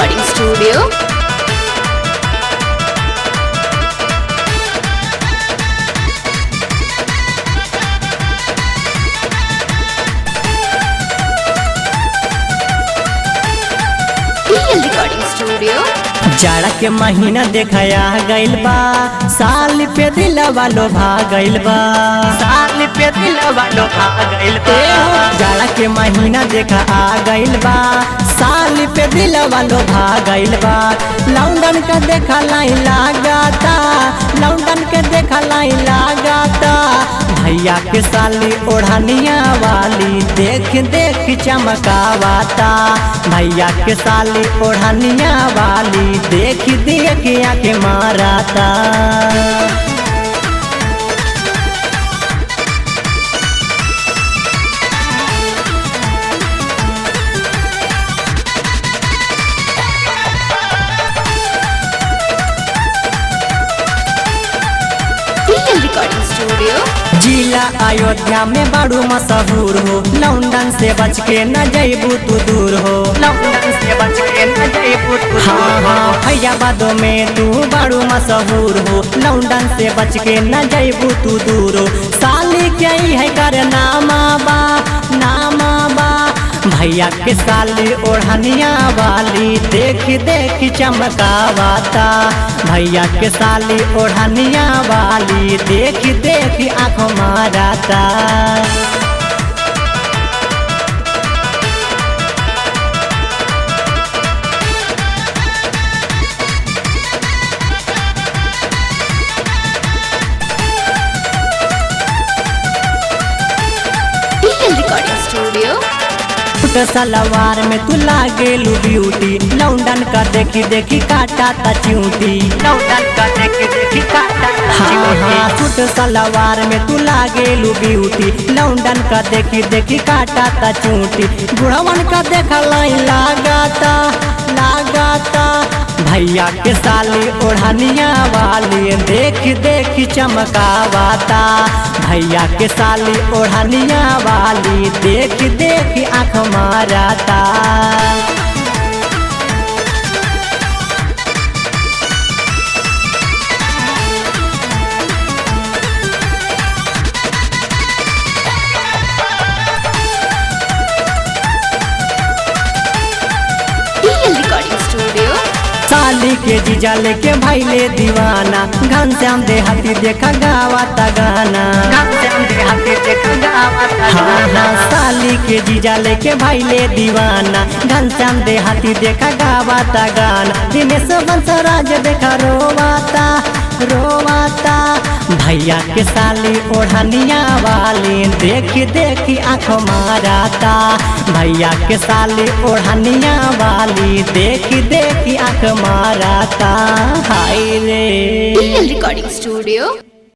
Recording studio. Recording studio. जाड़ा के महीना देखाया गइल बा, साल पे दिलवा लोभा गइल बा, साल पे दिलवा लोभा गइल बा। जाड़ा के महीना देखा आ गइल बा, साल पे दिलवा लोभा गइल बा। लौंडन का देखा लाई लगाता, लौंडन के देखा लाई लगाता। भैया के साली ओढ़निया वाली देख देख चमकावाता, भैया के साली ओढ़निया वाली देख देख आके माराता। Recording studio. जिला अयोध्या में बड़ू मशहूर हो, लौंडन से बच के न जइबू तू दूर हो, लौंडन से बच के न जइबू तू। हाँ फैजाबादों में तू बड़ू मशहूर हो, लौंडन से बच के न जइबू तू दूर हो। साली के है कर नामा बा, नामा बा। भैया के साली ओढ़निया वाली देख देख चमकावाता, भैया के साली ओढ़निया वाली देख देख आँख माराता। Recording studio. सलवार में तू लागेलू ब्यूटी, लौंडन का देखी देखी काटा ता चिऊटी, लौंडन का देखी देखी काटा ता चिऊटी। हाँ सूट सलवार में तू लागेलू ब्यूटी, लौंडन का देखी देखी काटा ता चिऊटी। बुढ़वन का देखा लाई लगाता, लगाता। भैया के साली ओढ़निया वाली देख देख चमकावाता, भैया के साली ओढ़निया वाली देख देख आँख माराता। Recording studio. साली के जीजा लेके भैले दीवाना, घनश्याम देहाती देखा गावाता गाना, घनश्याम देहाती देखा गावाता गाना। साली के जीजा लेके भैले दीवाना, घनश्याम देहाती देखा गावाता गाना। दिनेश बंसराज देखा रोवाता, रोवाता। भैया के साली ओढ़निया वाली देख देख आँख माराता, भैया के साली ओढ़निया वाली देख देख आँख माराता। हाय रे। Recording studio.